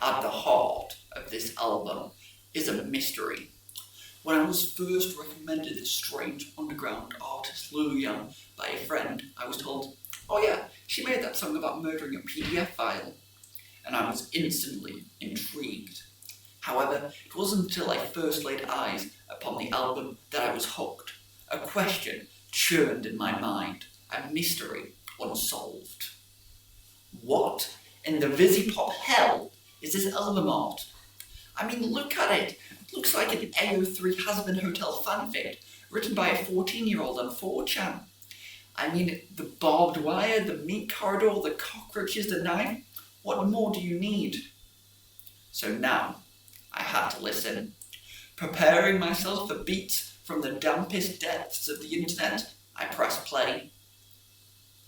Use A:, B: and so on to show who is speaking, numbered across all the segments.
A: At the heart of this album is a mystery. When I was first recommended the strange underground artist LuluYam by a friend, I was told, oh yeah, she made that song about murdering a PDF file. And I was instantly intrigued. However, it wasn't until I first laid eyes upon the album that I was hooked. A question churned in my mind, a mystery unsolved. What in the Vizzy Pop hell is this album art? I mean, look at it. It looks like an AO3 Has-Been Hotel fanfic written by a 14-year-old on 4chan. I mean, the barbed wire, the meat corridor, the cockroaches, the knife. What more do you need? So now, I had to listen. Preparing myself for beats from the dampest depths of the internet, I pressed play.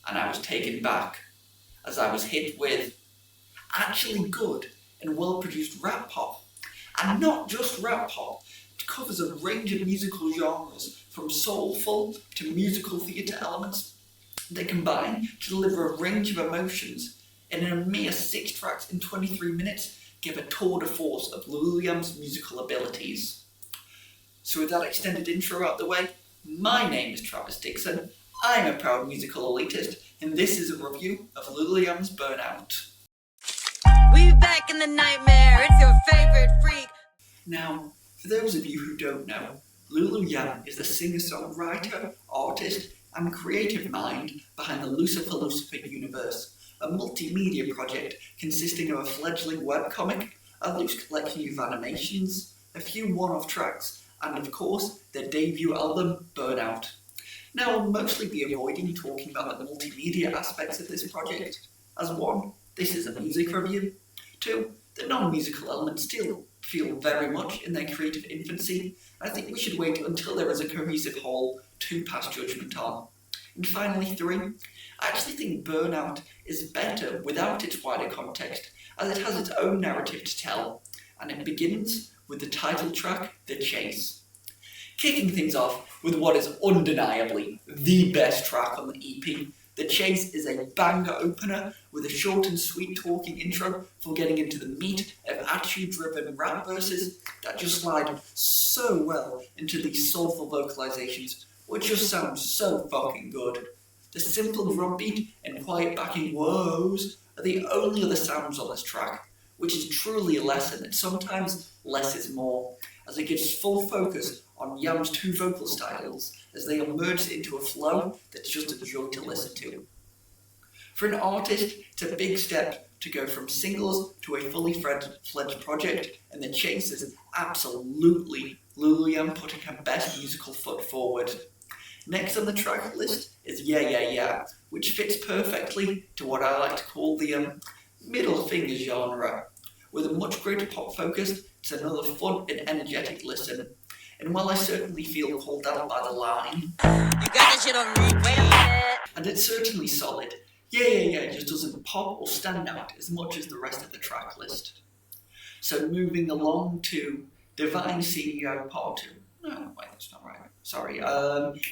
A: And I was taken back as I was hit with actually good and well-produced rap pop. And not just rap pop, it covers a range of musical genres, from soulful to musical theatre elements. They combine to deliver a range of emotions, and in a mere 6 tracks in 23 minutes, give a tour de force of LuluYam's musical abilities. So with that extended intro out the way, my name is Travis Dixon, I'm a proud musical elitist, and this is a review of LuluYam's Burnout.
B: We back in the nightmare, it's your favorite freak.
A: Now, for those of you who don't know, LuluYam is the singer-songwriter, artist, and creative mind behind the Lucifer universe, a multimedia project consisting of a fledgling webcomic, a loose collection of animations, a few one-off tracks, and of course, their debut album, Burnout. Now, I'll mostly be avoiding talking about the multimedia aspects of this project, as 1, this is a music review, 2, the non-musical elements still feel very much in their creative infancy, and I think we should wait until there is a cohesive whole to pass judgment on. And finally 3, I actually think Burnout is better without its wider context, as it has its own narrative to tell, and it begins with the title track, The Chase. Kicking things off with what is undeniably the best track on the EP, The Chase is a banger opener with a short and sweet talking intro for getting into the meat of attitude-driven rap verses that just slide so well into these soulful vocalizations, which just sound so fucking good. The simple drum beat and quiet backing woes are the only other sounds on this track, which is truly a lesson that sometimes less is more, as it gives full focus on Yam's 2 vocal styles as they are merged into a flow that's just a joy to listen to. For an artist, it's a big step to go from singles to a fully fledged project, and The Chase is absolutely LuluYam putting her best musical foot forward. Next on the track list is Yeah Yeah Yeah, which fits perfectly to what I like to call the middle finger genre. With a much greater pop focus, it's another fun and energetic listen. And while I certainly feel called out by the line,
B: You got that shit on repeat.
A: and it's certainly solid, Yeah Yeah Yeah just doesn't pop or stand out as much as the rest of the track list. So moving along to Divine CEO Part 2. No, wait, that's not right. Sorry.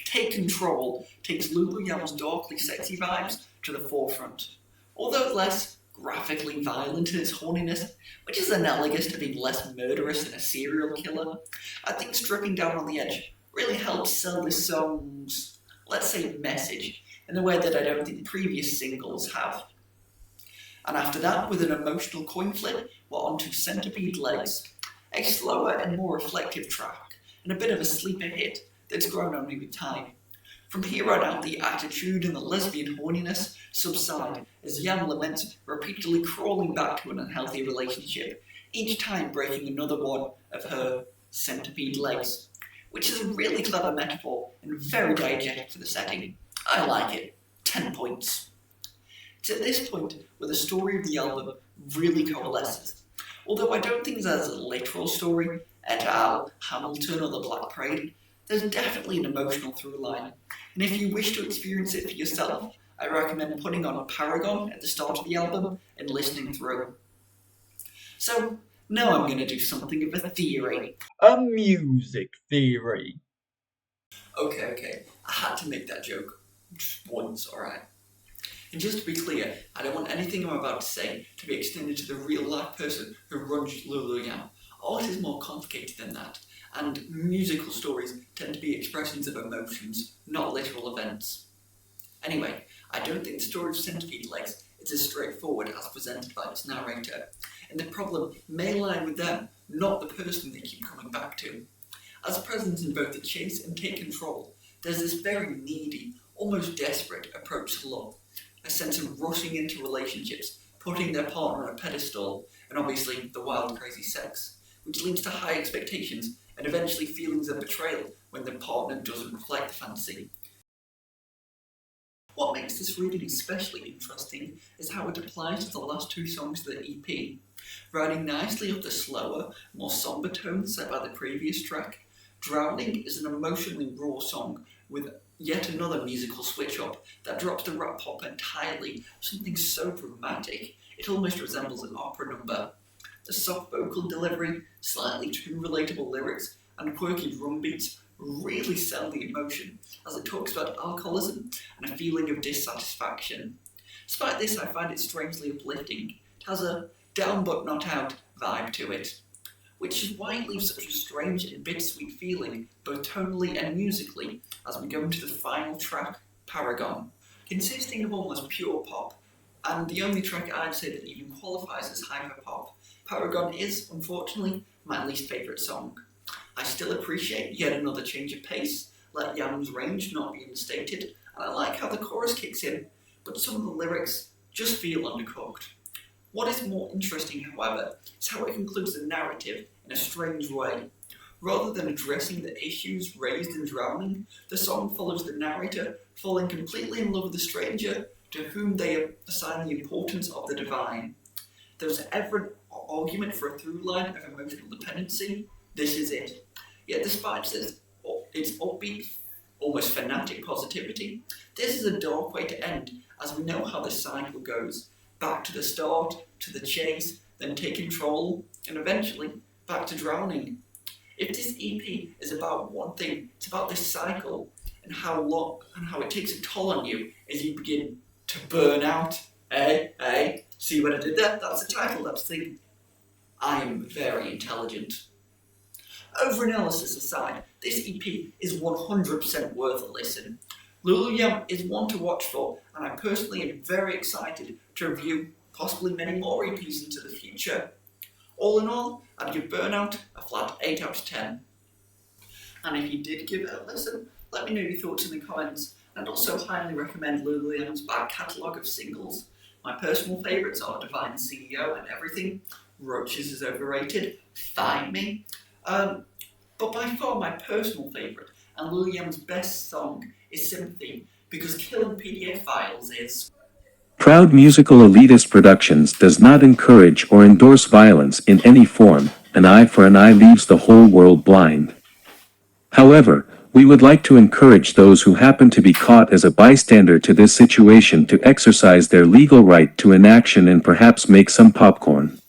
A: Take Control takes LuluYam's darkly sexy vibes to the forefront. Although less graphically violent in its horniness, which is analogous to being less murderous than a serial killer, I think stripping down on the edge really helps sell this song's, let's say, message in a way that I don't think previous singles have. And after that, with an emotional coin flip, we're on to Centipede Legs, a slower and more reflective track, and a bit of a sleeper hit that's grown on me with time. From here on out, the attitude and the lesbian horniness subside as Yam laments repeatedly crawling back to an unhealthy relationship, each time breaking another one of her centipede legs, which is a really clever metaphor and very diegetic for the setting. I like it. 10 points. It's at this point where the story of the album really coalesces. Although I don't think there's a literal story, et al., Hamilton or the Black Parade, there's definitely an emotional through line, and if you wish to experience it for yourself, I recommend putting on Paragon at the start of the album and listening through. So, now I'm going to do something of a theory.
C: A music theory.
A: Okay, I had to make that joke. Just once, alright. And just to be clear, I don't want anything I'm about to say to be extended to the real-life person who runs LuluYam. Art is more complicated than that, and musical stories tend to be expressions of emotions, not literal events. Anyway, I don't think the story of Centipede Legs is as straightforward as presented by its narrator, and the problem may lie with them, not the person they keep coming back to. As present in both the chase and take control, there's this very needy, almost desperate approach to love, a sense of rushing into relationships, putting their partner on a pedestal, and obviously the wild, crazy sex, which leads to high expectations and eventually feelings of betrayal when the partner doesn't reflect the fantasy. What makes this reading especially interesting is how it applies to the last two songs of the EP. Riding nicely up the slower, more somber tones set by the previous track, Drowning is an emotionally raw song with yet another musical switch-up that drops the rap pop entirely, something so dramatic it almost resembles an opera number. The soft vocal delivery, slightly too relatable lyrics, and quirky drum beats really sell the emotion, as it talks about alcoholism and a feeling of dissatisfaction. Despite this, I find it strangely uplifting. It has a down but not out vibe to it, which is why it leaves such a strange and bittersweet feeling, both tonally and musically, as we go into the final track, Paragon. Consisting of almost pure pop, and the only track I'd say that even qualifies as hyperpop, Paragon is, unfortunately, my least favourite song. I still appreciate yet another change of pace, let Yam's range not be understated, and I like how the chorus kicks in, but some of the lyrics just feel undercooked. What is more interesting, however, is how it concludes the narrative in a strange way. Rather than addressing the issues raised in Drowning, the song follows the narrator falling completely in love with a stranger to whom they assign the importance of the divine. There's ever an argument for a through line of emotional dependency. This is it. Yet despite its upbeat, almost fanatic positivity, this is a dark way to end, as we know how the cycle goes. Back to the start, to the chase, then take control, and eventually back to drowning. If this EP is about one thing, it's about this cycle and how it takes a toll on you as you begin to burn out. See what I did there? That's the title, that's the thing. I am very intelligent. Overanalysis aside, this EP is 100% worth a listen. LuluYam is one to watch for, and I personally am very excited to review possibly many more EPs into the future. All in all, I'd give Burnout a flat 8 out of 10. And if you did give it a listen, let me know your thoughts in the comments, and I'd also highly recommend LuluYam's back catalogue of singles. My personal favourites are Divine CEO and Everything, Roaches is overrated, Find Me. But by far my personal favourite, and LuluYam's best song, is Sympathy, because killing PDF files is...
D: Proud Musical Elitist Productions does not encourage or endorse violence in any form. An eye for an eye leaves the whole world blind. However, we would like to encourage those who happen to be caught as a bystander to this situation to exercise their legal right to inaction and perhaps make some popcorn.